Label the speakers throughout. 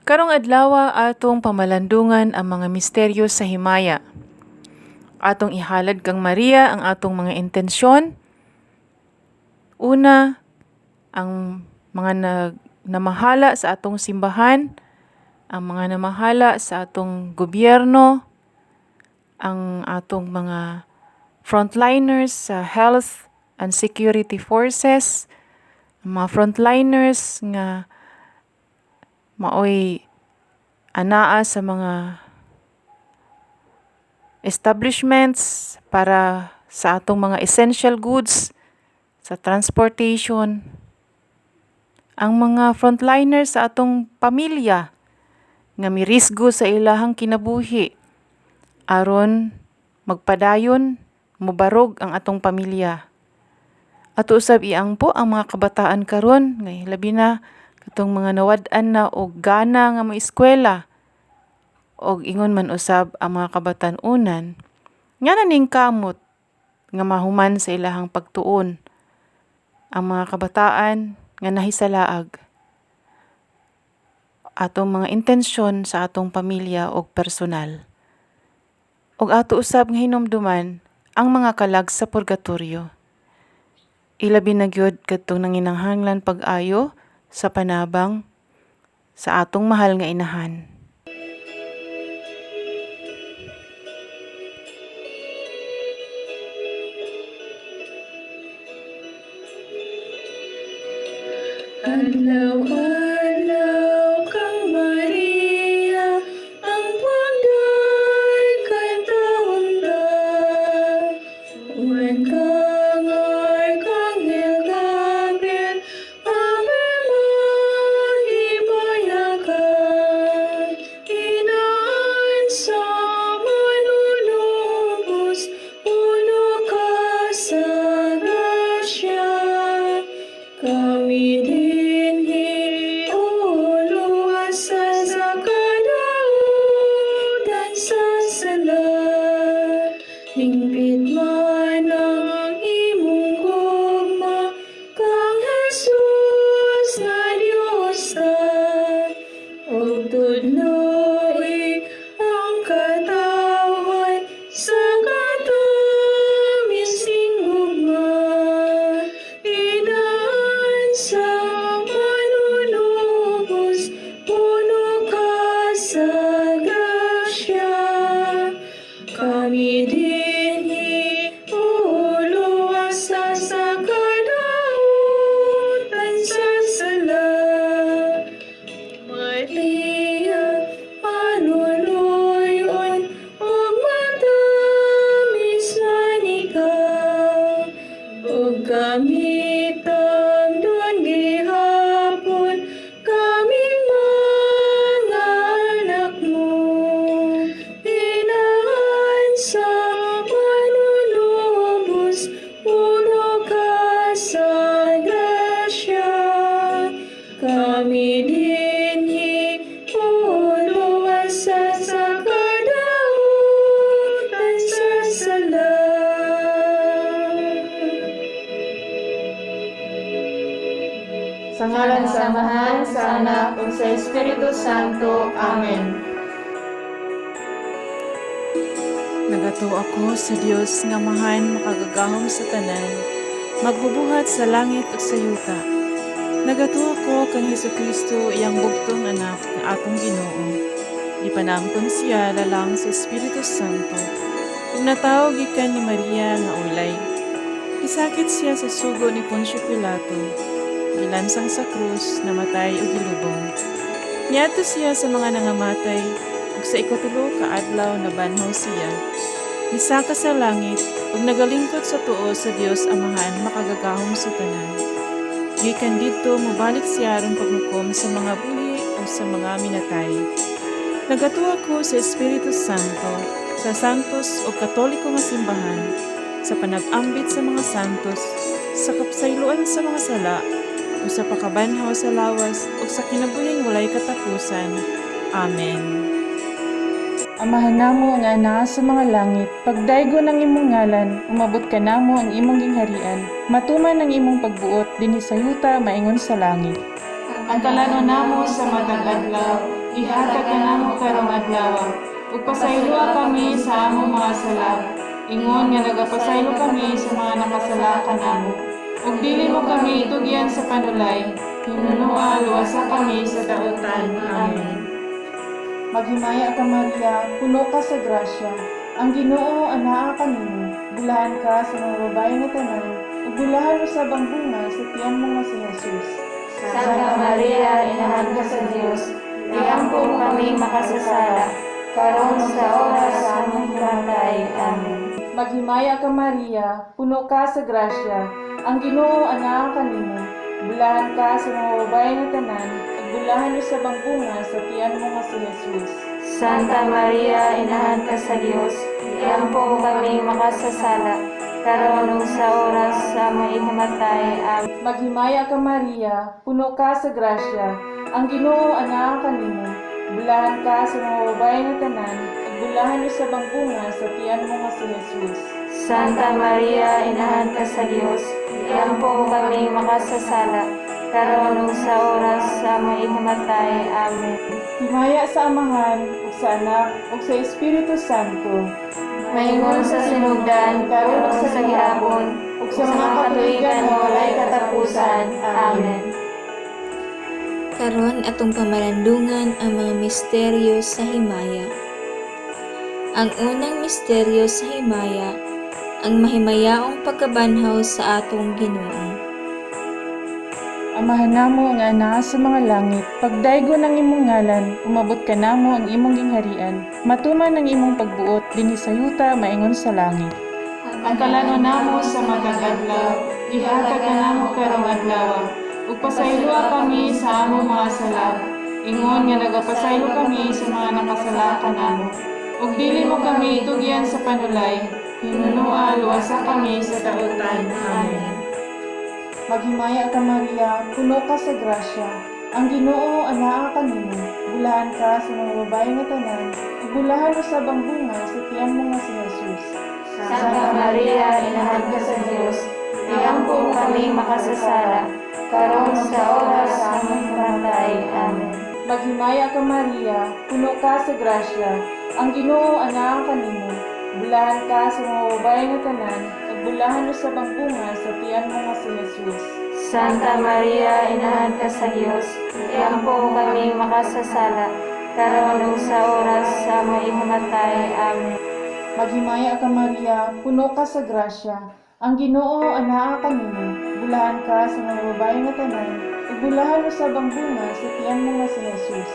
Speaker 1: Karong adlaw atong pamalandungan ang mga misteryo sa himaya. Atong ihalad kang Maria ang atong mga intensyon. Una, ang mga namahala sa atong simbahan, ang mga namahala sa atong gobyerno, ang atong mga frontliners sa health and security forces, mga frontliners nga maoy anaa sa mga establishments para sa atong mga essential goods, sa transportation, ang mga frontliners sa atong pamilya nga mirisgo sa ilahang kinabuhi aron magpadayon, mubarog ang atong pamilya. Ato usab iangpo ang mga kabataan karon ngay labi na katong mga nawad-an na og gana nga moeskwela og ingon man usab ang mga kabatan-unan nga naning kamot nga mahuman sa ilahang pagtuon. Ang mga kabataan nga nahisalaag atong mga intensyon sa atong pamilya og personal. Og ato usab nga hinumduman ang mga kalag sa purgatorio. Ilabi na gyud kadtong nanginahanglan pag-ayo sa panabang sa atong mahal nga inahan.
Speaker 2: Adlaw-adlaw kang Maria, ang pagday kay taon-taon. Uwan kang Arkanghel Gabriel, Ave mahibayakan. Inaan sa manunubos, puno ka sa grasya. Kami dinhi uluwasan sa kadautan sa sala. Hingpit man ang imong gugma, kang Jesus nga Dios ta. Og tudloi ang katawan sa katamis-ing gugma. Inaan sa manunubos, puno ka sa grasya. Kami dinhi uluwasan sa kadautan sa sala. Maria, manuluyon, ug matamis man ikaw. Ug kami tangdon gihapon, kaming mga anak mo. Inaan sa manunubos, puno ka sa grasya. Kami dinhi uluwasan sa kadautan sa sala.
Speaker 3: Sa ngalan sa Amahan, sa Anak, ug sa Espiritu Santo. Amen.
Speaker 1: Nagato ako sa Dios nga mahan makagagahom sa tanan, magbubuhat sa langit ug sa yuta. Nagato ako kang Hesukristo iyang bugtong anak nga atong Ginoo. Ipanangkon siya lalang sa Espiritu Santo. Ug natawag gikan ni Maria nga ulay. Isakit siya sa sugo ni Poncio Pilato. Gilansang sa krus, namatay ug gilubong. Niadto siya sa mga nangamatay ug sa ikatulo ka adlaw nabanhaw siya. Misaka sa langit ug nagalingkod sa tuo sa Dios Amahan makagagahom sa tanan. Gikan didto mobalik siya aron paghukom sa mga buhi ug sa mga minatay. Nagatuwa ko sa Espiritu Santo, sa santos ug katoliko nga simbahan, sa panag-ambit sa mga santos, sa kapsayloan sa mga sala, ug sa pakabanhaw sa lawas ug sa kinabuhing walay katapusan. Amen.
Speaker 3: Amahan namo nga anaa sa mga langit, pagdaygon ang imong ngalan, umabot ka namo ang imong gingharian, matuman ang imong pagbuot dinhi sa yuta maingon sa langit. Ang kalanon namo sa matag adlaw, ihatag ka namo karong adlaw. Ug pasaylo kami sa among mga sala. Ingon nga nagapasaylo kami sa mga nakasala kanamo. Ug dili mo kami itugyan sa panulay, hinunua luwasa kami sa dautan. Amen. Maghimaya ka Maria, puno ka sa grasya. Ang Ginoo anaa kanimo. Bulahan ka sa mga babae nga tanan, ug bulahan mo sa bunga sa tiyan mo nga si Jesus.
Speaker 2: Santa Maria, Inahan ka sa Diyos, iampo kami makasasala, karon sa oras sa aming kamatay. Amen.
Speaker 3: Maghimaya ka Maria, puno ka sa grasya. Ang Ginoo anaa kanimo. Bulahan ka sa mga babae nga tanan, ug bulahan mo sa bunga sa tiyan mo nga si Jesus.
Speaker 2: Santa Maria, Inahan ka sa Diyos, iampo kami makasasala, karon sa oras sa aming kamatay. Amen.
Speaker 3: Maghimaya ka Maria, puno ka sa grasya. Ang Ginoo anaa kanimo. Bulahan ka sa mga babae nga tanan, ug bulahan mo sa bunga sa tiyan mo nga si Jesus.
Speaker 2: Santa Maria, Inahan ka sa Diyos, iampo kami makasasala, karon sa oras sa aming kamatay. Amen.
Speaker 3: Himaya sa Amahan, ug sa Anak, ug sa Espiritu Santo.
Speaker 2: Maingon sa sinugdan, karon sa gihapon, ug sa mga katuigan nga walay katapusan. Amen.
Speaker 4: Karon atong pamalandungan ang mga misteryo sa himaya. Ang unang misteryo sa himaya, ang mahimayaong pagkabanhaw sa atong Ginoo.
Speaker 3: Amahan namo nga anaa sa mga langit, pagdaygo ng imong ngalan, umabot ka namo ang imong gingharian, matuman ang imong pagbuot dinhi sa yuta maingon sa langit. Ang kalanon namo sa matag adlaw, ihatag ka namo karong adlaw. Ug pasaylo kami sa among mga sala. Ingon nga nagapasaylo kami sa mga nakasala kanamo. Ug dili mo kami itugyan sa panulay, hinunua luwasa kami sa dautan. Amen. Maghimaya ka Maria, puno ka sa grasya. Ang Ginoo anaa kanimo. Bulahan ka sa mga babae nga tanan, ug bulahan mo sa bunga sa tiyan mo nga si Jesus.
Speaker 2: Santa Maria, Inahan ka sa Diyos, iampo kami makasasala, karon sa oras sa aming kamatay. Amen.
Speaker 3: Maghimaya ka Maria, puno ka sa grasya. Ang Ginoo anaa kanimo. Bulahan ka sa mga babae nga tanan, ug bulahan mo sa bunga sa tiyan mo nga si Jesus.
Speaker 2: Santa Maria, Inahan ka sa Diyos, iampo kami makasasala, karon sa oras sa aming kamatay. Amen.
Speaker 3: Maghimaya ka Maria, puno ka sa grasya. Ang Ginoo anaa kanimo. Bulahan ka sa mga babae nga tanan, ug bulahan mo sa bunga sa tiyan mo nga si Jesus.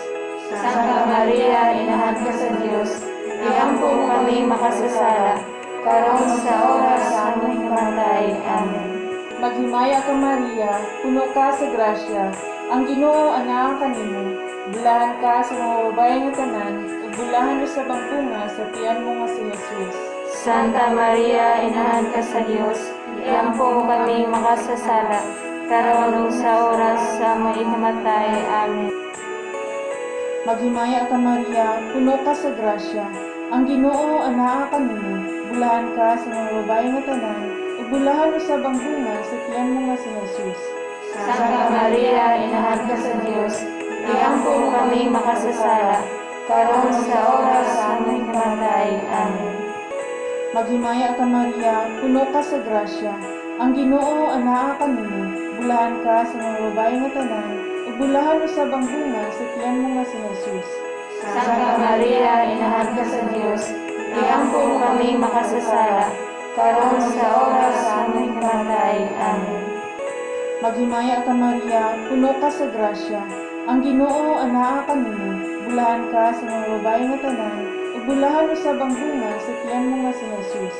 Speaker 2: Santa Maria, Inahan ka sa Diyos, iampo kami makasasala, karon sa oras sa aming kamatay. Amen.
Speaker 3: Maghimaya ka Maria, puno ka sa grasya. Ang Ginoo anaa kanimo. Bulahan ka sa mga babae nga tanan, ug bulahan mo sa bunga sa tiyan mo nga si Jesus.
Speaker 2: Santa Maria, Inahan ka sa Diyos, iampo kami makasasala, karon sa oras sa aming kamatay. Amen.
Speaker 3: Maghimaya ka Maria, puno ka sa grasya. Ang Ginoo anaa kanimo. Bulahan ka sa mga babae nga tanan, ug bulahan mo sa bunga sa tiyan mo nga si Jesus.
Speaker 2: Santa Maria, Inahan ka sa Diyos, iampo kami makasasala, karon sa oras sa aming kamatay. Amen.
Speaker 3: Maghimaya ka Maria, puno ka sa grasya. Ang Ginoo anaa kanimo. Bulahan ka sa mga babae nga tanan, ug bulahan mo sa bunga sa tiyan mo nga si Jesus.
Speaker 2: Santa Maria, Inahan ka sa Diyos, iampo kami makasasala, karon sa oras sa aming kamatay. Amen.
Speaker 3: Maghimaya ka Maria, puno ka sa grasya. Ang Ginoo anaa kanimo. Bulahan ka sa mga babae nga tanan, ug bulahan mo sa bunga sa tiyan mo nga si Jesus.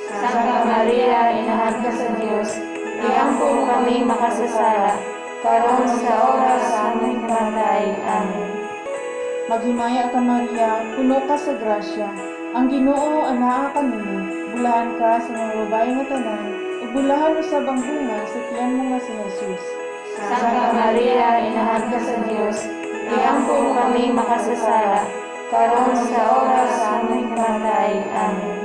Speaker 2: Santa Maria, Inahan ka sa Diyos, iampo kami makasasala, karon sa oras sa aming kamatay. Amen.
Speaker 3: Maghimaya ka Maria, puno ka sa grasya. Ang Ginoo anaa kanimo. Bulahan ka sa mga babae nga tanan, ug bulahan mo sa bunga sa tiyan mo nga si Jesus.
Speaker 2: Santa Maria, Inahan ka sa Diyos, iampo kami makasasala, karon sa oras sa aming kamatay. Amen.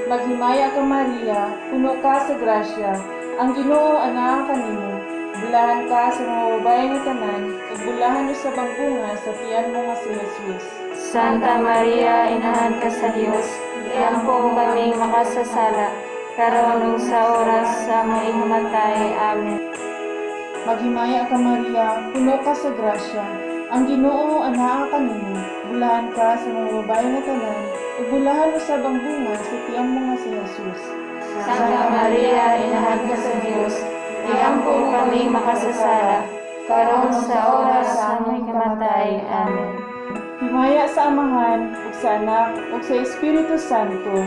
Speaker 3: Maghimaya ka Maria, puno ka sa grasya. Ang Ginoo anaa kanimo. bulahan ka sa mga babae nga tanan, ug bulahan sa bunga sa tiyan mo nga si Jesus.
Speaker 2: Santa Maria, Inahan ka sa Dios, iampo kami makasasala, karon ug sa oras sa among himatay. Amen.
Speaker 3: Maghimaya ka Maria, puno ka sa grasya. Ang Ginoo anaa kanimo, bulahan ka sa mga babae nga tanan, ug bulahan sa bunga sa tiyan mo nga si Jesus.
Speaker 2: Santa Maria, Inahan ka sa Dios, iampo kami makasasala, karon sa oras sa among himatay. Amen.
Speaker 3: Himaya sa Amahan, ug sa Anak, ug sa Espiritu Santo.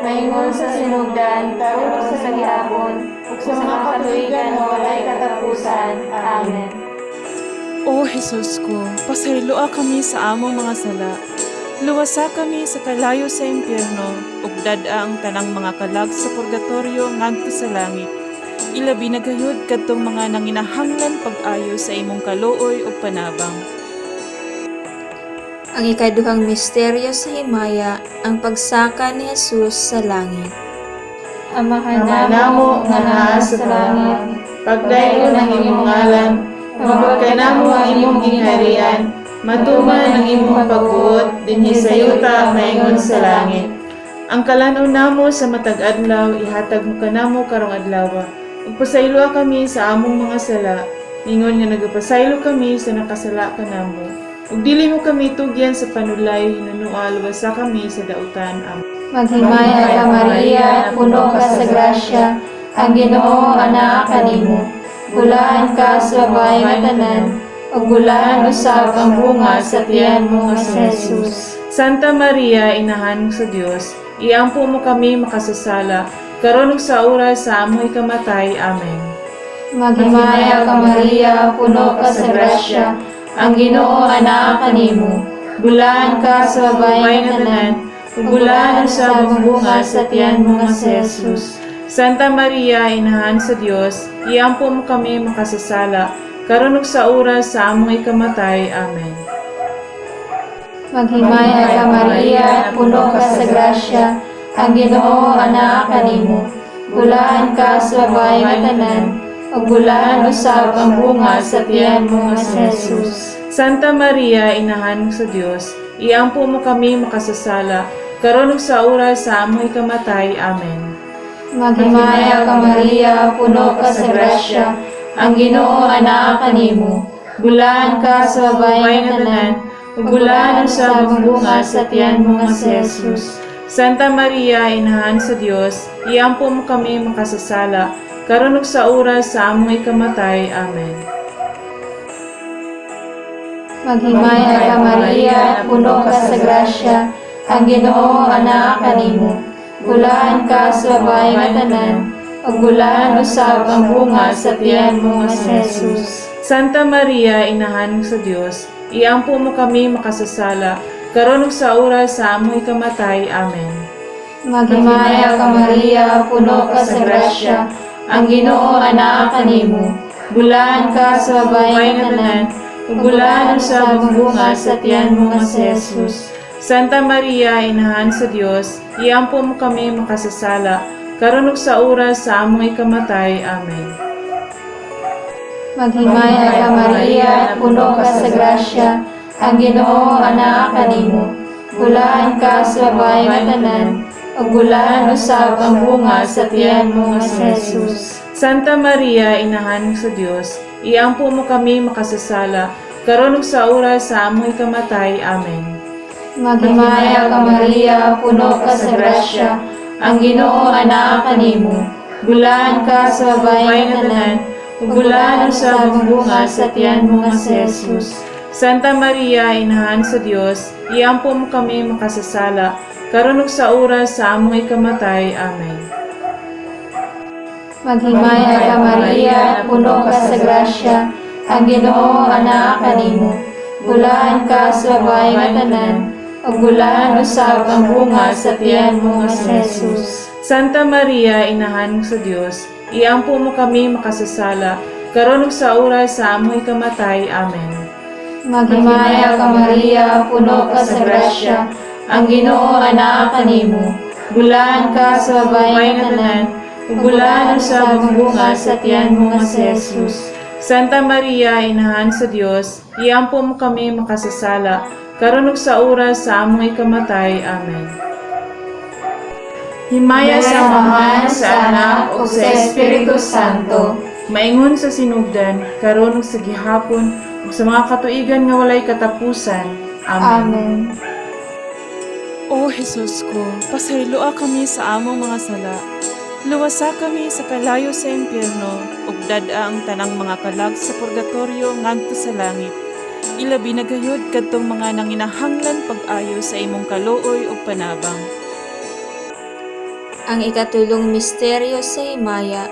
Speaker 2: Maingon sa sinugdan, karon ug sa gihapon, ug sa mga katuigan nga walay katapusan. Amen.
Speaker 1: O Jesus ko, pasayloa kami sa among mga sala. Luwasa kami sa kalayo sa impyerno, ug dad-a ang tanang mga kalag sa purgatorio ngadto sa langit. Ilabi na gayud kadtong mga nanginahanglan pag-ayo sa imong kaluoy ug panabang.
Speaker 4: Ang ikaduhang misteryo sa himaya, ang pagsaka ni Jesus sa langit.
Speaker 2: Amahan
Speaker 3: namo nga naa sa langit, pagdayon ang imong ngalan, mabot ka namo ang imong gingharian, matuman ang imong pagbuot dinhi sa yuta maingon sa langit. Ang kalanon namo sa matag adlaw ihatag mo kanamo karong adlaw. Ug pasayloa kami sa among mga sala, ingon nga nagapasaylo kami sa nakasala kanamo. Ug dili mo kami tugyan sa panulay, hinunual wasa kami sa dautan. Amen.
Speaker 2: Maghimaya ka Maria, puno ka sa grasya, ang Ginoo anaa kanimo. Bulahan ka sa babae nga tanan, ug bulahan usab ang bunga sa tiyan mo nga si Jesus.
Speaker 3: Santa Maria, Inahan sa Dios, iampo mo kami makasasala, karon ug sa oras sa among ikamatay. Amen.
Speaker 2: Maghimaya ka Maria, puno ka sa grasya, ang Ginoo anaa kanimo. Bulahan ka sa babae nga tanan, ug bulahan usab ang bunga sa tiyan mo nga si Jesus.
Speaker 3: Santa Maria, Inahan sa Dios, iampo mo kami makasasala, karon ug sa oras sa among ikamatay. Amen.
Speaker 2: Maghimaya ka Maria, puno ka sa grasya, ang Ginoo anaa kanimo. Bulahan ka sa babae nga tanan, ug bulahan usab ang bunga sa tiyan mo nga si Jesus.
Speaker 3: Santa Maria, Inahan sa Dios, iampo mo kami makasasala, karon ug sa oras sa among ikamatay. Amen.
Speaker 2: Maghimaya ka Maria, puno ka sa grasya, ang Ginoo anaa kanimo. Bulahan ka sa babae nga tanan, ug bulahan usab ang bunga sa tiyan mo nga si Jesus.
Speaker 3: Santa Maria, Inahan sa Dios, iampo mo kami makasasala, karon ug sa oras sa among ikamatay. Amen.
Speaker 2: Maghimaya ka Maria, puno ka sa grasya, ang Ginoo anaa kanimo. Bulahan ka sa babae nga tanan, ug bulahan usab ang bunga sa tiyan mo nga si Jesus.
Speaker 3: Santa Maria, Inahan sa Dios, iampo mo kami makasasala, karon ug sa oras sa among ikamatay. Amen.
Speaker 2: Maghimaya ka Maria, puno ka sa grasya, ang Ginoo anaa kanimo. Bulahan ka sa babae nga tanan, ug bulahan usab ang bunga sa tiyan mo nga si Jesus.
Speaker 3: Santa Maria, Inahan sa Dios, iampo mo kami makasasala, karon ug sa oras sa among ikamatay. Amen.
Speaker 2: Maghimaya ka Maria, puno ka sa grasya, ang Ginoo anaa kanimo. Bulahan ka sa babae nga tanan, ug bulahan usab ang bunga sa tiyan mo nga si Jesus.
Speaker 3: Santa Maria, Inahan sa Dios, iampo mo kami makasasala, karon ug sa oras sa among ikamatay. Amen.
Speaker 2: Maghimaya ka Maria, puno ka sa grasya, ang Ginoo anaa kanimo. Bulahan ka sa babae nga tanan, ug bulahan usab ang bunga sa tiyan mo nga si Jesus.
Speaker 3: Santa Maria, Inahan sa Dios, iampo mo kami makasasala, karon ug sa oras sa among ikamatay. Amen.
Speaker 2: Maghimaya ka Maria, puno ka sa grasya, ang Ginoo anaa kanimo. Bulahan ka sa babae nga tanan, ug bulahan usab ang bunga sa tiyan mo nga si Jesus.
Speaker 3: Santa Maria, Inahan sa Dios, iampo mo kami makasasala, karon ug sa oras sa among ikamatay. Amen.
Speaker 2: Maghimaya ka Maria, puno ka sa grasya, ang Ginoo anaa kanimo. Bulahan ka sa babae nga tanan, ug bulahan usab ang bunga sa tiyan mo nga si Jesus.
Speaker 3: Santa Maria, Inahan sa Dios, iampo mo kami makasasala, karon ug sa oras sa among ikamatay. Amen. Himaya sa Ama, sa Anak, ug sa Espiritu Santo, maingon sa sinugdan, karon ug sa gihapon, ug sa mga katuigan nga walay katapusan. Amen.
Speaker 1: O Jesus ko, pasayloa kami sa among mga sala. Luwasa kami sa kalayo sa impyerno, ug dad-a ang tanang mga kalag sa purgatorio ngadto sa langit. Ilabi na gayud kadtong mga nanginahanglan pag-ayo sa imong kaluoy ug panabang.
Speaker 4: Ang ikatulong misteryo sa himaya,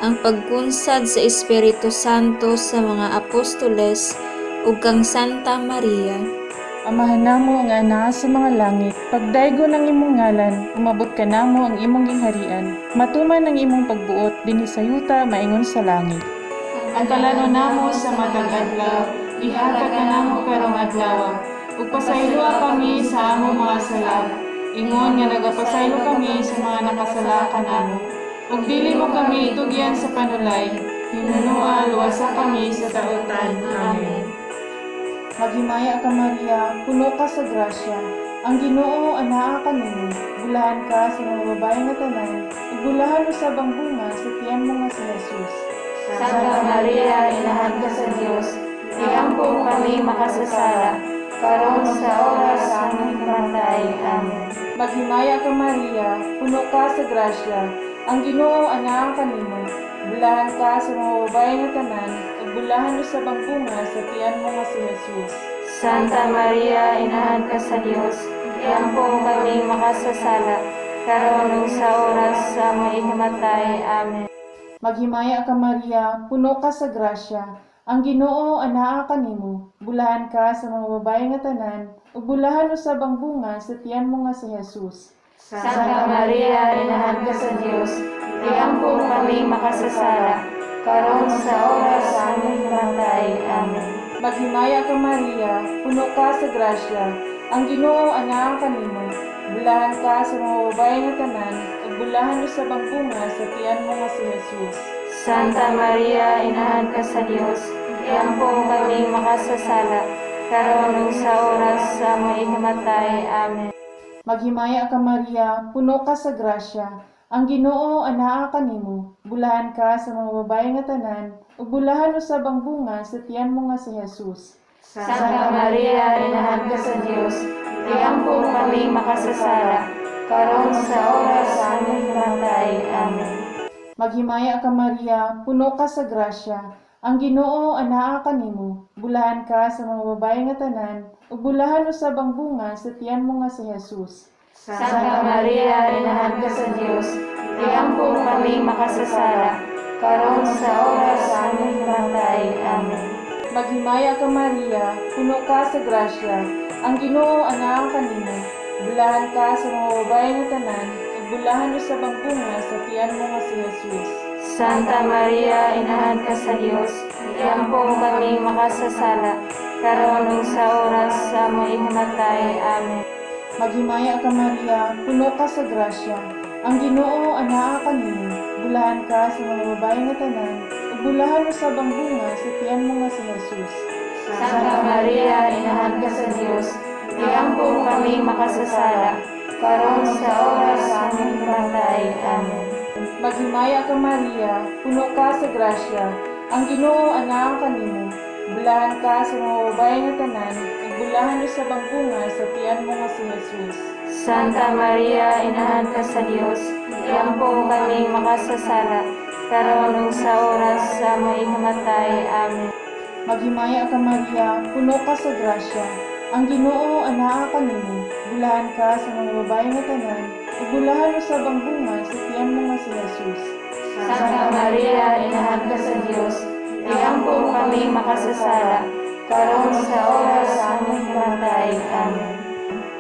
Speaker 4: ang pagkunsad sa Espiritu Santo sa mga apostoles ug kang Santa Maria.
Speaker 3: Amahan namo nga naa sa mga langit, pagdaygo ng imong ngalan, umabot ka namo ang imong gingharian, matuman ang imong pagbuot dinhi sa yuta maingon sa langit. Ang kalano namo sa matag adlaw, ihatag ka namo karong adlaw, ug pasayloa kami sa among mga sala, ingon nga nagapasaylo kami sa mga nakasala kanamo. Ug dili mo kami itugyan sa panulay, hinunua luwasa kami sa daotan. Amen. Maghimaya ka Maria, puno ka sa grasya. Ang Ginoo anaa kanimo, bulahan ka sa mga babae nga tanan, ug bulahan usab ang bunga sa tiyan mo nga si Jesus.
Speaker 2: Santa Maria, Inahan ka sa Dios, iampo kami makasasala, karon sa oras sa among kamatay. Amen.
Speaker 3: Maghimaya ka Maria, puno ka sa grasya. Ang Ginoo anaa kanimo, bulahan ka sa mga babae nga tanan, ug bulahan usab ang bunga sa tiyan mo nga si Jesus.
Speaker 2: Santa Maria, Inahan ka sa Dios, iampo kami makasasala, karon ug sa oras sa among ikamatay. Amen.
Speaker 3: Maghimaya ka Maria, puno ka sa grasya. Ang Ginoo anaa kanimo, bulahan ka sa mga babae nga tanan, ug bulahan usab ang bunga sa tiyan mo nga si Jesus.
Speaker 2: Santa Maria, Inahan ka sa Dios, iampo kami makasasala, karon sa oras sa among kamatay. Amen.
Speaker 3: Maghimaya ka Maria, puno ka sa grasya. Ang Ginoo anaa kanimo, bulahan ka sa mga babae nga tanan, ug bulahan usab ang bunga sa tiyan mo nga si Jesus.
Speaker 2: Santa Maria, Inahan ka sa Dios, iampo kami makasasala, karon ug sa oras sa among ikamatay. Amen.
Speaker 3: Maghimaya ka Maria, puno ka sa grasya. Ang Ginoo anaa kanimo, bulahan ka sa mga babae nga tanan, ug bulahan usab ang bunga sa tiyan mo nga si Jesus.
Speaker 2: Santa Maria, Inahan ka sa Dios, iampo kami makasasala, karon sa oras sa among kamatay. Amen.
Speaker 3: Maghimaya ka Maria, puno ka sa grasya. Ang Ginoo anaa kanimo, bulahan ka sa mga babae nga tanan, ug bulahan usab ang bunga sa tiyan mo nga si Jesus.
Speaker 2: Santa Maria, Inahan ka sa Dios, iampo kami makasasala, karon sa oras sa among kamatay. Amen.
Speaker 3: Maghimaya ka Maria, puno ka sa grasya. Ang Ginoo anaa kanimo, bulahan ka sa mga babae nga tanan, ug bulahan usab ang bunga sa tiyan mo nga si Jesus.
Speaker 2: Santa Maria, Inahan ka sa Dios, iampo kami makasasala, karon ug sa oras sa among ikamatay. Amen.
Speaker 3: Maghimaya ka Maria, puno ka sa grasya. Ang Ginoo anaa kanimo, bulahan ka sa mga babae nga tanan, ug bulahan usab ang bunga sa tiyan mo nga si Jesus.
Speaker 2: Santa Maria, Inahan ka sa Dios, iampo kami makasasala, karon sa oras sa among kamatay. Amen.
Speaker 3: Maghimaya ka Maria, puno ka sa grasya. Ang Ginoo anaa kanimo, bulahan ka sa mga babae nga tanan, ug bulahan usab ang bunga sa tiyan mo nga si Jesus.
Speaker 2: Santa Maria, Inahan ka sa Dios, iampo kami makasasala, karon ug sa oras sa among ikamatay. Amen.
Speaker 3: Maghimaya ka Maria, puno ka sa grasya. Ang Ginoo anaa kanimo, bulahan ka sa mga babae nga tanan, ug bulahan usab ang bunga sa tiyan mo nga si Jesus.
Speaker 2: Santa Maria, Inahan ka sa Dios, iampo kami makasasala, karon sa oras sa among kamatay. Amen.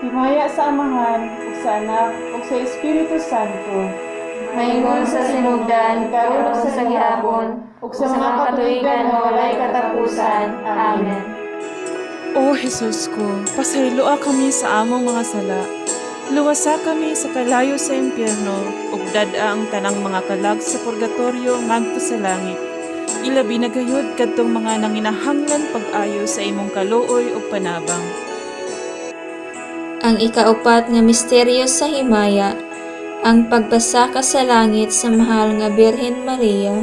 Speaker 3: Himaya sa Amahan, ug sa Anak, ug sa Espiritu Santo.
Speaker 2: Maingon sa sinugdan, karon ug sa gihapon, ug sa mga katuigan nga walay katapusan. Amen.
Speaker 1: O Jesus ko, pasayloa kami sa among mga sala. Luwasa kami sa kalayo sa impyerno, ug dad-a ang tanang mga kalag sa purgatorio ngadto sa langit. ilabi na gayud kadtong mga nanginahanglan pag-ayo sa imong kaluoy ug panabang.
Speaker 4: Ang ikaupat nga misteryo sa himaya, ang pagbasaka sa langit sa mahal nga Birhen Maria.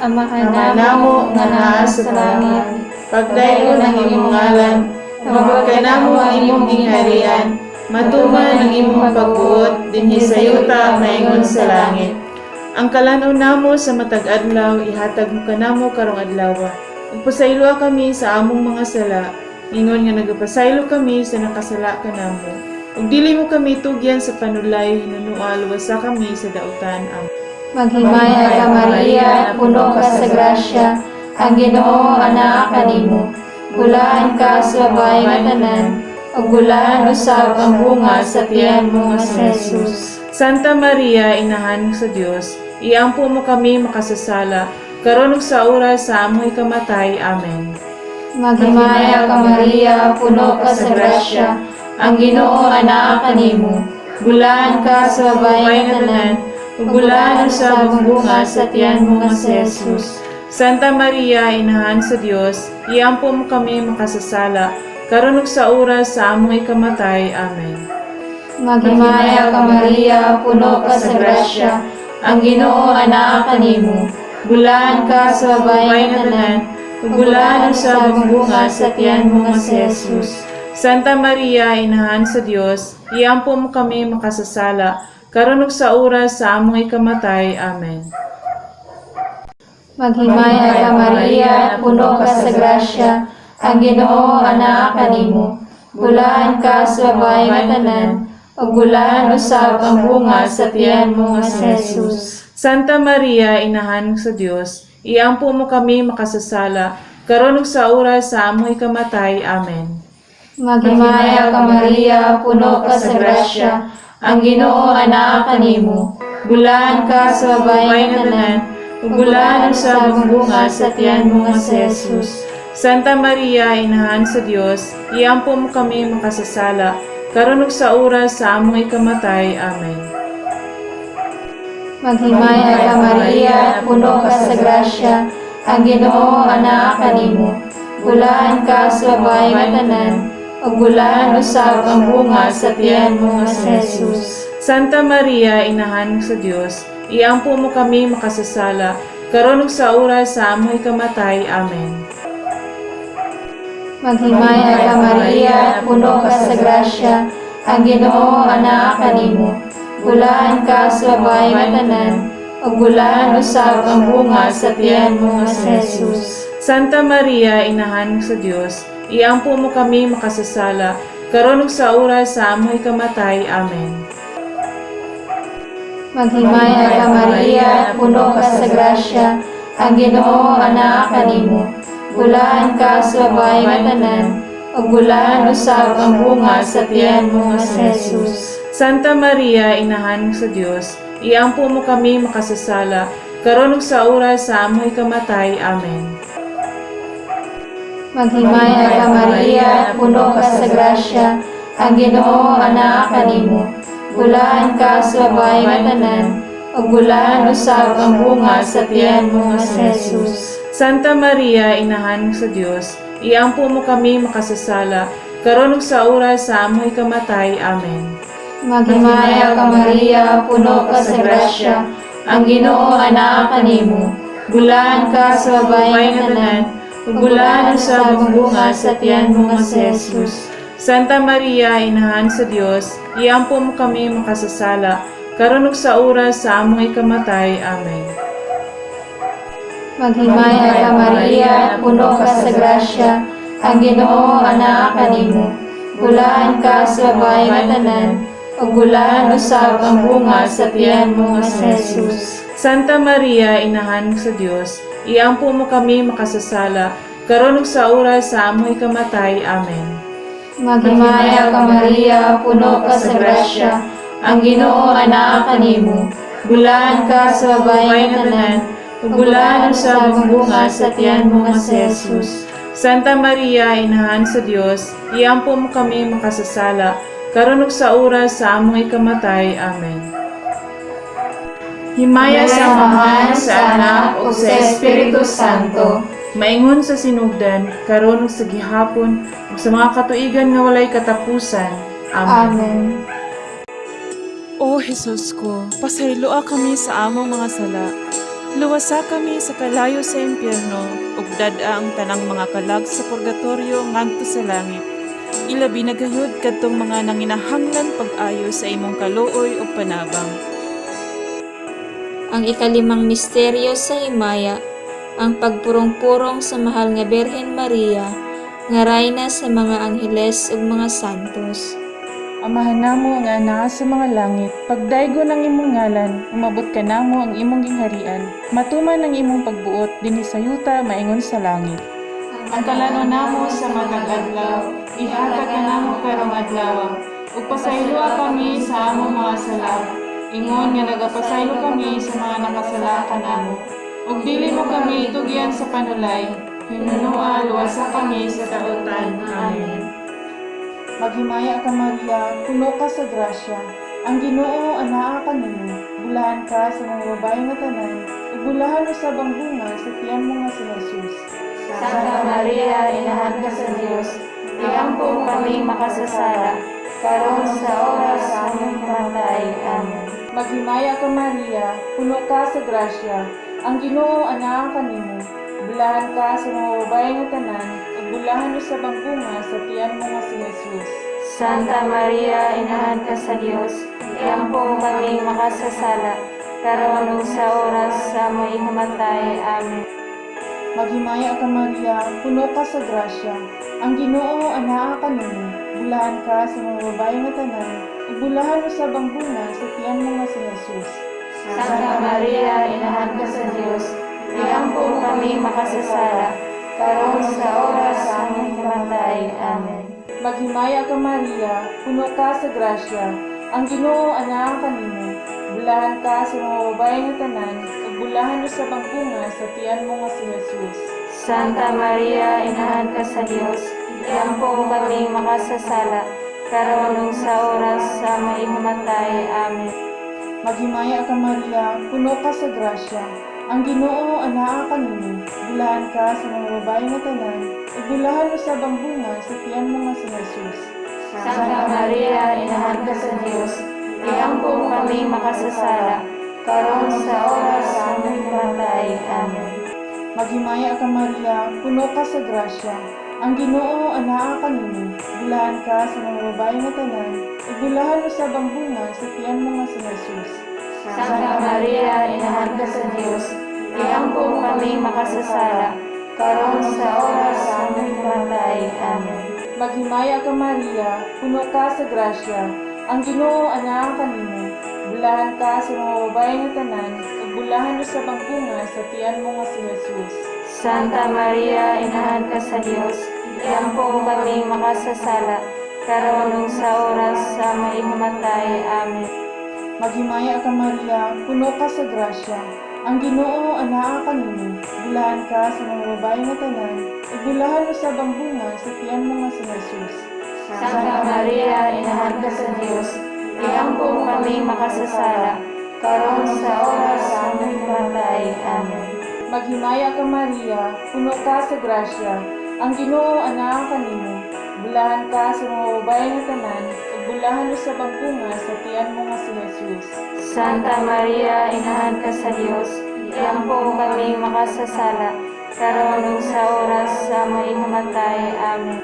Speaker 2: Amahan
Speaker 3: namo nga naa sa langit, pagdaygon ang imong ngalan, mabot ka namo ang imong gingharian, matuman ang imong pagbuot dinhi sa yuta maingon sa langit. Ang kalanon namo sa matag adlaw ihatag mo kanamo karong adlaw. Ug pasaylo kami sa among mga sala, ingon nga nagapasaylo kami sa nakasala kanamo. Ug dili mo kami tugyan sa panulay hinunua luwasa kami sa dautan.
Speaker 2: Maghimaya ka Maria, puno ka sa grasya, ang Ginoo anaa kanimo. Bulaan ka sa babae nga tanan, ug bulaan usab ang bunga sa tiyan mo nga si Jesus.
Speaker 3: Santa Maria, inahan sa Dios, iampo mo kami makasasala, karon ug sa oras sa amoy kamatay. Amen.
Speaker 2: Maghimaya ka Maria, puno ka sa grasya, ang Ginoo anaa kanimo. Bulaan ka sa babae nga tanan, ug bulaan usab ang bunga sa tiyan mo nga si Jesus.
Speaker 3: Santa Maria, inahan sa Dios, iampo mo kami makasasala, karon ug sa oras sa amoy kamatay. Amen.
Speaker 2: Maghimaya ka Maria, puno ka sa grasya, ang Ginoo anaa kanimo. Bulaan ka sa babae nga tanan, ug bulaan usab ang bunga sa tiyan mo nga si Jesus.
Speaker 3: Santa Maria, inahan sa Dios, iampo mo kami makasasala, karon ug sa oras sa amoy kamatay. Amen.
Speaker 2: Maghimaya ka Maria, puno ka sa grasya, ang Ginoo anaa kanimo. Bulaan ka sa babae nga tanan, ug bulaan usab ang bunga sa tiyan mo nga si Jesus.
Speaker 3: Santa Maria, inahan sa Dios, iampo mo kami makasasala, karon ug sa oras sa amoy kamatay. Amen.
Speaker 2: Maghimaya ka Maria, puno ka sa grasya, ang Ginoo anaa kanimo. Bulaan ka sa babae nga tanan, ug bulaan usab ang bunga sa tiyan mo nga si Jesus.
Speaker 3: Santa Maria, inahan sa Dios, iampo mo kami makasasala, karon ug sa oras sa amoy kamatay. Amen.
Speaker 2: Maghimaya ka Maria, puno ka sa grasya, ang Ginoo anaa kanimo. Bulaan ka sa babae nga tanan, ug bulaan usab ang bunga sa tiyan mo nga si Jesus.
Speaker 3: Santa Maria, inahan sa Dios, iampo mo kami makasasala, karon ug sa oras sa amoy kamatay. Amen.
Speaker 2: Maghimaya ka Maria, puno ka sa grasya, ang Ginoo anaa kanimo. Bulaan ka sa babae nga tanan, ug bulaan usab ang bunga sa tiyan mo nga si Jesus.
Speaker 3: Santa Maria, inahan sa Dios, iampo mo kami makasasala, karon ug sa oras sa amoy kamatay. Amen.
Speaker 2: Maghimaya ka Maria, puno ka sa grasya, ang Ginoo anaa kanimo. Bulaan ka sa babae nga tanan, ug bulaan usab ang bunga sa tiyan mo nga si Jesus.
Speaker 3: Santa Maria, inahan sa Dios, iampo mo kami makasasala, karon ug sa oras sa amoy kamatay. Amen.
Speaker 2: Maghimaya ka Maria, puno ka sa grasya, ang Ginoo anaa kanimo. Bulaan ka sa babae nga tanan, ug bulaan usab ang bunga sa tiyan mo nga si Jesus.
Speaker 3: Santa Maria, inahan sa Dios, iampo mo kami makasasala, karon ug sa oras sa amoy kamatay. Amen.
Speaker 2: Maghimaya ka Maria, puno ka sa grasya, ang Ginoo anaa kanimo. Bulaan ka sa babae nga tanan, ug bulaan usab ang bunga sa tiyan mo nga si Jesus.
Speaker 3: Santa Maria, inahan sa Dios, iampo mo kami makasasala, karon ug sa oras sa amoy kamatay. Amen.
Speaker 2: Maghimaya ka Maria, puno ka sa grasya, ang Ginoo anaa kanimo. Bulaan ka sa babae nga tanan, ug bulaan usab ang bunga sa tiyan mo nga si Jesus.
Speaker 3: Santa Maria, inahan sa Dios, iampo mo kami makasasala, karon ug sa oras sa amoy kamatay. Amen.
Speaker 2: Maghimaya ka Maria, puno ka sa grasya, ang Ginoo anaa kanimo. Bulaan ka sa babae nga tanan, ug bulaan usab ang bunga sa tiyan mo nga si Jesus.
Speaker 3: Santa Maria, inahan sa Dios, iampo mo kami makasasala, karon ug sa oras sa amoy kamatay. Amen. Himaya sa Amahan, sa Anak, ug sa Espiritu Santo. Maingon sa sinugdan, karon ug sa gihapon, ug sa mga katuigan nga walay katapusan. Amen.
Speaker 2: Amen.
Speaker 1: O Jesus ko, pasayloa kami sa among mga sala. Luwasa kami sa kalayo sa impyerno, ug dad-a ang tanang mga kalag sa purgatorio ngadto sa langit. Ilabi na gayud kadtong mga nanginahanglan pag-ayo sa imong kaluoy ug panabang.
Speaker 4: Ang ikalimang misteryo sa himaya, ang pagpurong-purong sa mahal nga Birhen Maria, nga rayna sa mga angheles ug mga santos.
Speaker 3: Amahan namo nga anaa sa mga langit, pagdaygo ng imong ngalan, umabot ka namo ang imong gingharian, matuman ang imong pagbuot dinhi sa yuta maingon sa langit. Ang kalanon namo sa matag adlaw, ihatag ka namo karong adlaw, ug pasayloa kami sa among mga sala. Ingon nga nagapasaylo kami sa mga nakasala kanamo. Ug dili mo kami itugyan sa panulay, hinunua luwasa kami sa kautan. Amen. Maghimaya ka Maria, puno ka sa grasya. Ang Ginoo anaa kanimo. Bulahan ka sa mga babae nga tanan, ug bulahan usab ang bunga sa tiyan mo nga si Jesus.
Speaker 2: Santa Maria, Inahan ka sa Dios, iampo kami makasasala, karon sa oras sa among kamatay. Amen.
Speaker 3: Maghimaya ka Maria, puno ka sa grasya. Ang Ginoo anaa kanimo. Bulahan ka sa mga babae nga tanan, ug bulahan usab ang bunga sa tiyan mo nga si Jesus.
Speaker 2: Santa Maria, Inahan ka sa Dios, iampo kami makasasala, karon ug sa oras sa among hinamatay. Amen.
Speaker 3: Maghimaya ka Maria, puno ka sa grasya. Ang Ginoo anaa kanimo. Bulahan ka sa mga babae nga tanan, ug bulahan usab ang bunga sa tiyan mo nga si Jesus.
Speaker 2: Santa Maria, Inahan ka sa Dios, iampo kami makasasala, karon sa oras sa among hinamatay. Amen.
Speaker 3: Maghimaya ka Maria, puno ka sa grasya. Ang Ginoo anaa kanimo. Bulahan ka sa mga babae nga tanan, ug bulahan usab ang bunga sa tiyan mo nga si Jesus.
Speaker 2: Santa Maria, Inahan ka sa Dios, iampo kami makasasala, karon ug sa oras sa among hinamatay. Amen.
Speaker 3: Maghimaya ka Maria, puno ka sa grasya. Ang Ginoo anaa kanimo. Bulahan ka sa mga babae nga tanan, ug bulahan usab ang bunga sa tiyan mo nga si Jesus.
Speaker 2: Santa Maria, Inahan ka sa Dios, iampo kami makasasala, karon sa oras sa among hinamatay. Amen.
Speaker 3: Maghimaya ka Maria, puno ka sa grasya. Ang Ginoo anaa kanimo. Bulahan ka sa mga babae nga tanan, ug bulahan usab ang bunga sa tiyan mo nga si Jesus.
Speaker 2: Santa Maria, Inahan ka sa Dios, iampo kami makasasala, karon sa oras sa among hinamatay. Amen.
Speaker 3: Maghimaya ka Maria, puno ka sa grasya. Ang Ginoo anaa kanimo. Bulahan ka sa mga babae nga tanan, ug bulahan usab ang bunga sa tiyan mo nga si Jesus.
Speaker 2: Santa Maria, Inahan ka sa Dios, iampo kami makasasala, karon ug sa oras sa among hinamatay. Amen.
Speaker 3: Maghimaya ka Maria, puno ka sa grasya. Ang Ginoo anaa kanimo. Bulahan ka sa mga babae nga tanan, ug bulahan usab ang bunga sa tiyan mo nga si Jesus.
Speaker 2: Santa Maria, Inahan ka sa Dios, iampo kami makasasala, karon sa oras sa among hinamatay. Amen.
Speaker 3: Maghimaya ka Maria, puno ka sa grasya. Ang Ginoo anaa kanimo. Bulahan ka sa mga babae nga tanan, ug bulahan usab ang bunga sa tiyan mo nga si Jesus.
Speaker 2: Santa Maria, Inahan ka sa Dios, iampo kami makasasala, karon ug sa oras sa among hinamatay. Amen.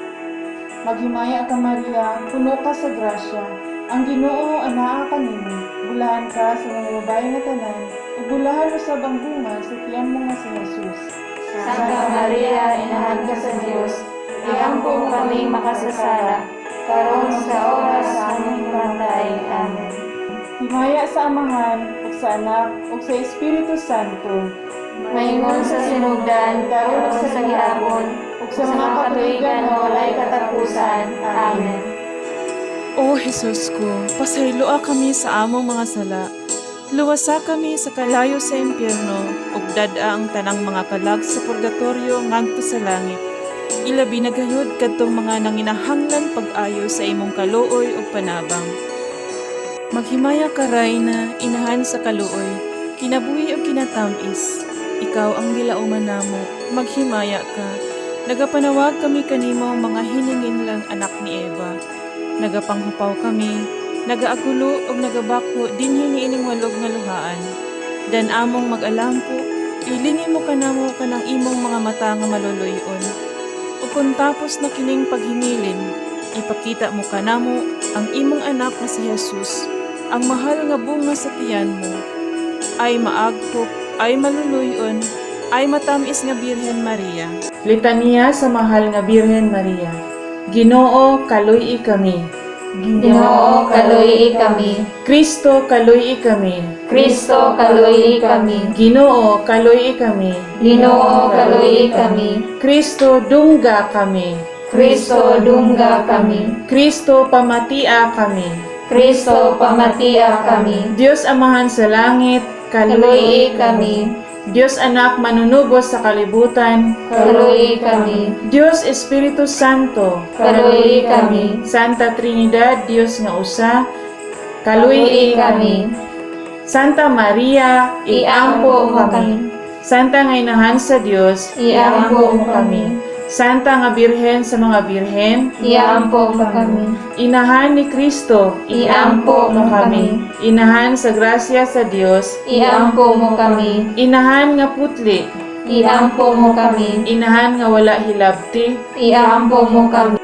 Speaker 3: Maghimaya ka Maria, puno ka sa grasya. Ang Ginoo anaa kanimo. Bulahan ka sa mga babae nga tanan, ug bulahan usab ang bunga sa tiyan mo nga si Jesus.
Speaker 2: Santa Maria, Inahan ka sa Dios, iampo kami makasasala, karon sa oras sa among hinamatay. Amen.
Speaker 3: Himaya sa Amahan, ug sa Anak, ug sa Espiritu Santo.
Speaker 2: Maingon sa sinugdan, karon ug sa gihapon, ug sa mga katuigan nga walay katapusan. Amen.
Speaker 1: O Jesus ko, pasayloa kami sa among mga sala. Luwasa kami sa kalayo sa impyerno, ug dad-a ang tanang mga kalag sa purgatorio ngadto sa langit. Ilabi na gayud kadtong mga nanginahanglan pag-ayo sa imong kaluoy ug panabang. Maghimaya ka Rayna, inahan sa kaluoy, kinabuhi o kinatamis, ikaw ang gilauman namo, maghimaya ka. Nagapanawag kami kanimo mga hiningin lang anak ni Eva. Nagapanghupaw kami, nagaagulo o nagabako dinhi niining walog nga luhaan. Dan among mag-alampo, ilingi mo kanamo kanang imong mga mata nga maluluyon. O kung tapos na kining paghimilin, ipakita mo kanamo ang imong anak na si Jesus, ang mahal nga bunga sa tiyan mo, ay maagpok, ay maluluyon, ay matamis nga Birhen Maria.
Speaker 3: Litanya sa mahal nga Birhen Maria. Ginoo, kaluy kami.
Speaker 2: Ginoo, kaluy kami.
Speaker 3: Kristo, kaluy kami.
Speaker 2: Kristo, kaluy kami.
Speaker 3: Ginoo, kaluy kami.
Speaker 2: Ginoo, kaluy kami.
Speaker 3: Kristo, dungga kami.
Speaker 2: Kristo, dungga kami.
Speaker 3: Kristo, pamatia kami.
Speaker 2: Kristo, pamatia kami.
Speaker 3: Diyos Amahan sa langit,
Speaker 2: Kaluy kami.
Speaker 3: Diyos Anak manunubos sa kalibutan,
Speaker 2: Kaluy kami.
Speaker 3: Diyos Espiritu Santo,
Speaker 2: Kaluy kami.
Speaker 3: Santa Trinidad, Diyos nga usa, kaluy kami. Santa Maria,
Speaker 2: Iampo mo kami.
Speaker 3: Santa nga inahan sa Diyos,
Speaker 2: Iampo mo kami.
Speaker 3: Santa nga Birhen sa mga Birhen,
Speaker 2: Iampo mo kami.
Speaker 3: Inahan ni Kristo,
Speaker 2: Iampo mo kami.
Speaker 3: Inahan sa grasya sa Diyos,
Speaker 2: Iampo mo kami.
Speaker 3: Inahan nga putli,
Speaker 2: Iampo mo kami.
Speaker 3: Inahan nga wala hilabti,
Speaker 2: Iampo mo kami.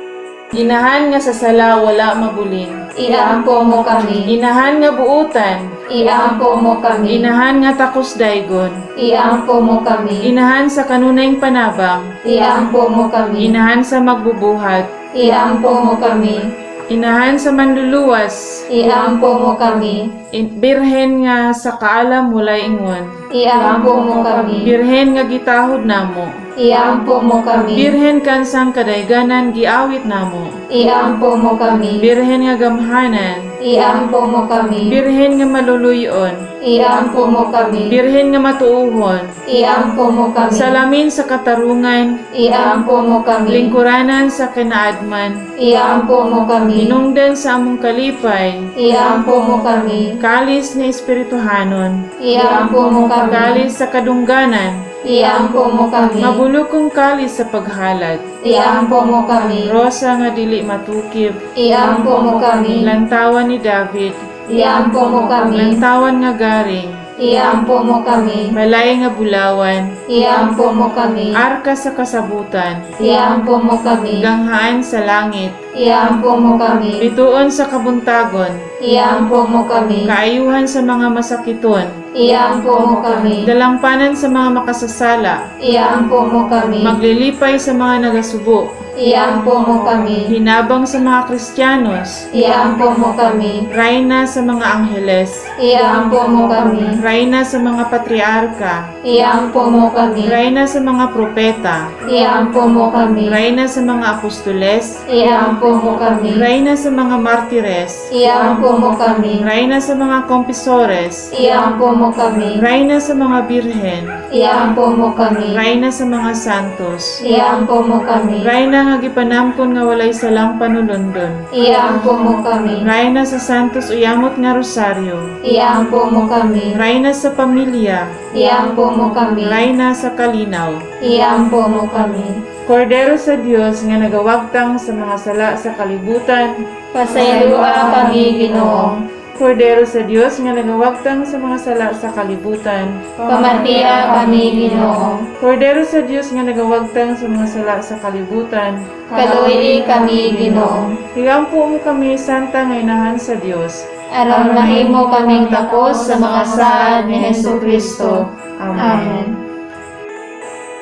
Speaker 3: Inahan nga sa sala wala mabuling,
Speaker 2: Iampo mo kami.
Speaker 3: Inahan nga buutan,
Speaker 2: Iampo mo kami.
Speaker 3: Inahan nga takos daygon,
Speaker 2: Iampo mo kami.
Speaker 3: Inahan sa kanunayng panabang,
Speaker 2: Iampo mo kami.
Speaker 3: Inahan sa magbubuhat,
Speaker 2: Iampo mo kami.
Speaker 3: Inahan sa manluluwas,
Speaker 2: Iampo mo kami.
Speaker 3: Birhen nga sa kaalam walay ingon,
Speaker 2: Iampo mo kami.
Speaker 3: Birhen nga gitahod namo,
Speaker 2: Iampo mo kami.
Speaker 3: Birhen kansang kadayganan giawit namo,
Speaker 2: Iampo mo kami.
Speaker 3: Birhen nga gamhanan,
Speaker 2: Iampo mo kami.
Speaker 3: Birhen nga maluluyon,
Speaker 2: Iampo mo kami.
Speaker 3: Birhen nga matuuhon,
Speaker 2: Iampo mo kami.
Speaker 3: salamin sa katarungan,
Speaker 2: Iampo mo kami.
Speaker 3: lingkuranan sa kinaadman,
Speaker 2: Iampo mo kami.
Speaker 3: hinungdan sa among kalipay,
Speaker 2: Iampo mo kami.
Speaker 3: kalis ni Espirituhanon,
Speaker 2: Iampo mo kami.
Speaker 3: kalis sa kadungganan,
Speaker 2: Iampo mo kami.
Speaker 3: mabulukong kalis sa paghalad,
Speaker 2: Iampo mo kami.
Speaker 3: rosa nga dili matukib,
Speaker 2: Iampo mo kami.
Speaker 3: lantawan ni David,
Speaker 2: Iampo mo kami.
Speaker 3: lantawan nga garing,
Speaker 2: Iampo mo kami.
Speaker 3: balay nga bulawan,
Speaker 2: Iampo mo kami.
Speaker 3: arka sa kasabutan,
Speaker 2: Iampo mo kami.
Speaker 3: ganghaan sa langit,
Speaker 2: Iampo mo kami.
Speaker 3: bituon sa kabuntagon,
Speaker 2: Iampo mo kami.
Speaker 3: kaayuhan sa mga masakiton,
Speaker 2: Iampo mo kami.
Speaker 3: dalangpanan sa mga makasasala,
Speaker 2: Iampo mo kami.
Speaker 3: maglilipay sa mga nagasubo,
Speaker 2: Iampo mo kami.
Speaker 3: hinabang sa mga Kristiyanos,
Speaker 2: Iampo mo kami.
Speaker 3: rayna sa mga angheles,
Speaker 2: Iampo mo kami.
Speaker 3: rayna sa mga patriarka,
Speaker 2: Iampo mo kami.
Speaker 3: rayna sa mga propeta,
Speaker 2: Iampo mo kami.
Speaker 3: rayna sa mga apostoles,
Speaker 2: Iampo mo kami.
Speaker 3: rayna sa mga martires,
Speaker 2: Iampo mo kami.
Speaker 3: rayna sa mga kompisores,
Speaker 2: Iampo mo kami.
Speaker 3: rayna sa mga birhen,
Speaker 2: Iampo mo kami.
Speaker 3: rayna sa mga santos,
Speaker 2: Iampo mo kami.
Speaker 3: rayna nga gipanampon nga walay salang panulundon,
Speaker 2: Iampo mo kami.
Speaker 3: rayna sa santos uyamot nga rosaryo,
Speaker 2: Iampo mo kami.
Speaker 3: rayna sa pamilya,
Speaker 2: Iampo mo kami.
Speaker 3: rayna sa kalinaw,
Speaker 2: Iampo mo kami.
Speaker 3: Kordero sa Dios nga nagawagtang sa mga sala sa kalibutan,
Speaker 2: Pasayloa kami, Ginoo.
Speaker 3: Kordero sa Dios nga nagawagtang sa mga sala sa kalibutan,
Speaker 2: Pamatia kami, Ginoo.
Speaker 3: Kordero sa Dios nga nagawagtang sa mga sala sa kalibutan,
Speaker 2: Kaluy kami, Ginoo.
Speaker 3: higampo mo kami santa nga inahan sa Dios.
Speaker 2: Aron mahimo kaming takos sa mga saad ni Hesukristo.
Speaker 3: Amen.
Speaker 2: Amen.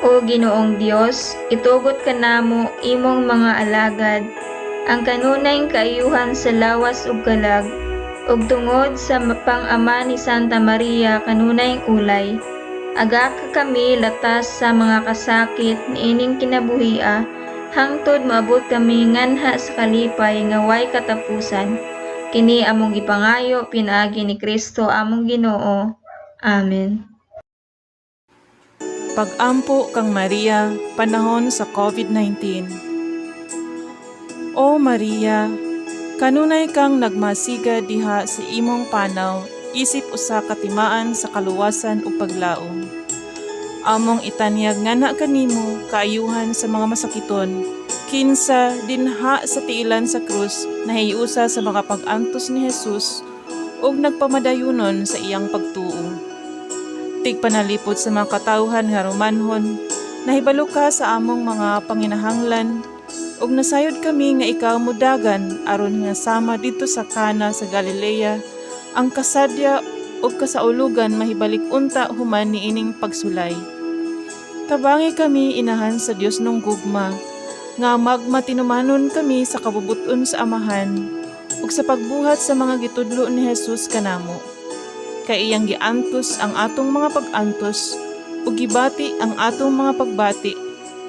Speaker 4: O Ginoong Dios, itugot ka namo imong mga alagad, ang kanunayng kaayuhan sa lawas ug kalag, ug tungod sa pang-ama ni Santa Maria kanunayng ulay. Aga ka kami latas sa mga kasakit niining kinabuhia, hangtod maabot kami nganha sa kalipay nga way katapusan. Kini among gipangayo pinaagi ni Kristo among Ginoo. Amen.
Speaker 1: Pag-ampo kang Maria, panahon sa COVID-19. O Maria, kanunay kang nagmasiga diha sa imong panaw isip usa katimaan sa kaluwasan ug paglaom. Among itanyag nga na kanimo kaayuhan sa mga masakiton, kinsa dinha sa tiilan sa krus nahiusa sa mga pag-antos ni Jesus ug nagpamadayunon sa iyang pagtuo. Tigpanalipod sa mga katawhan nga Romanhon, nahibalo ka sa among mga panginahanglan ug nasayod kami nga ikaw mudagan aron nga sama dito sa Kana sa Galilea ang kasadya ug kasaulugan mahibalik unta human niining pagsulay. Tabangi kami inahan sa Dios nung gugma, nga magmatinumanon kami sa kabubuton sa Amahan, ug sa pagbuhat sa mga gitudlo ni Jesus kanamo. Kay iyang giantos ang atong mga pag-antos, ug gibati ang atong mga pagbati,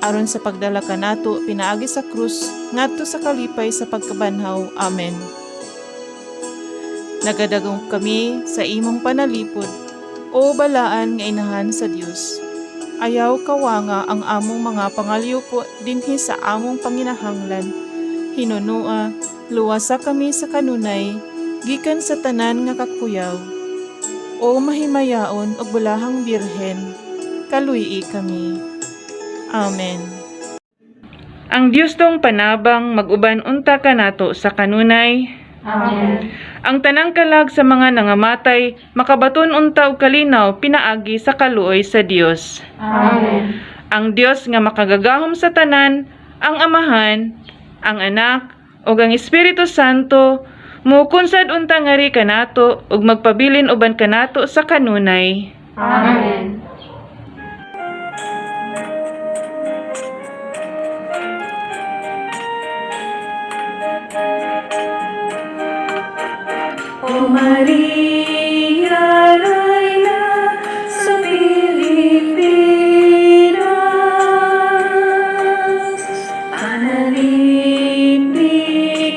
Speaker 1: aron sa pagdala kanato pinaagi sa krus, ngadto sa kalipay sa pagkabanhaw. Amen. Nagadagong kami sa imong panalipod, o balaan nga inahan sa Dios. Ayaw kawanga ang among mga pangalyupo dinhi sa among panginahanglan. Hinunua, luwasa kami sa kanunay, gikan sa tanan nga kakuyaw. O mahimayaon og bulahang birhen, kaluyi kami. Amen. Ang Dios tong panabang mag-uban unta kanato sa kanunay.
Speaker 2: Amen.
Speaker 1: Ang tanang kalag sa mga nangamatay, makabaton unta og kalinaw pinaagi sa kaluoy sa Dios.
Speaker 2: Amen.
Speaker 1: Ang Dios nga makagagahom sa tanan, ang Amahan, ang Anak, ug ang Espiritu Santo, mukunsad unta ngari kanato ug magpabilin uban kanato sa kanunay.
Speaker 2: Amen.
Speaker 1: O Maria, Reyna sa Pilipinas, panalipin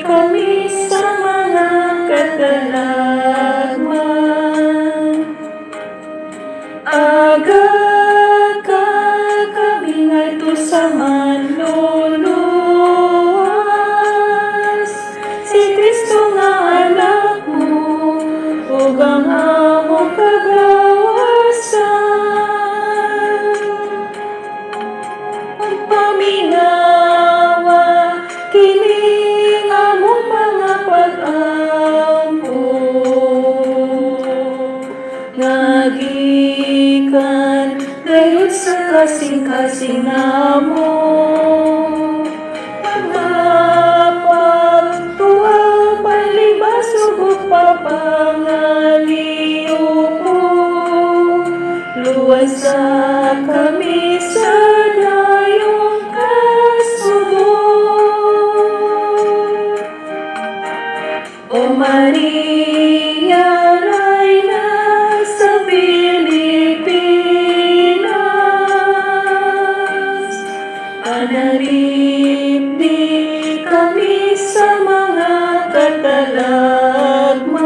Speaker 1: kami sa mga katalagman. Agad ka kami ngadto sa manluluwas, si Kristo nga anak mo, ug ang among kagawasan. Pagpaminawa kini among mga pag-ampo, ngagikan dayon sa kasing-kasing namo. Pagpaptuwa palibas ug papangaliw ko, luwasa kami sa dayong kasubok. O Maria, Reyna sa Pilipinas, panalipin kami sa mga katalagman.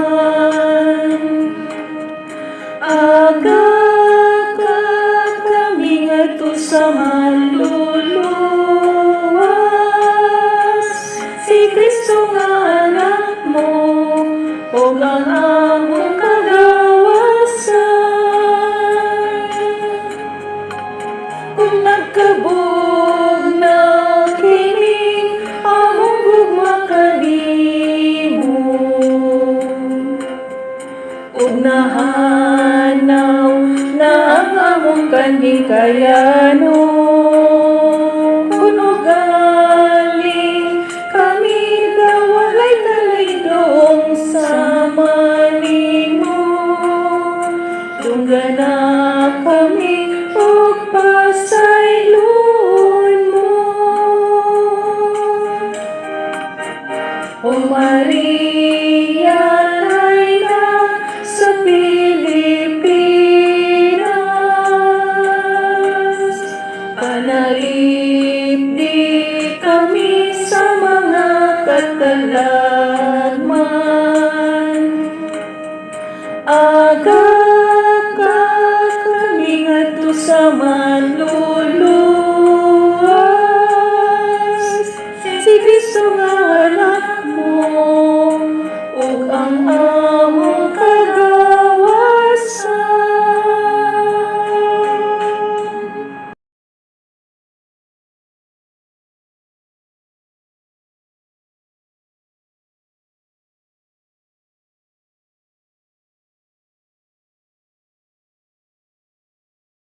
Speaker 1: Agad ka kami ngadto sa manluluwas, si Kristo nga anak mo, ug ang among kagawasan. Kung nagkabog na kini among gugma kanimo, ug nahanaw na ang among kanhikayanon. Kuno galing kami na walay talaydong sama nimo, tunggana kami ug pasaylon mo. O Maria,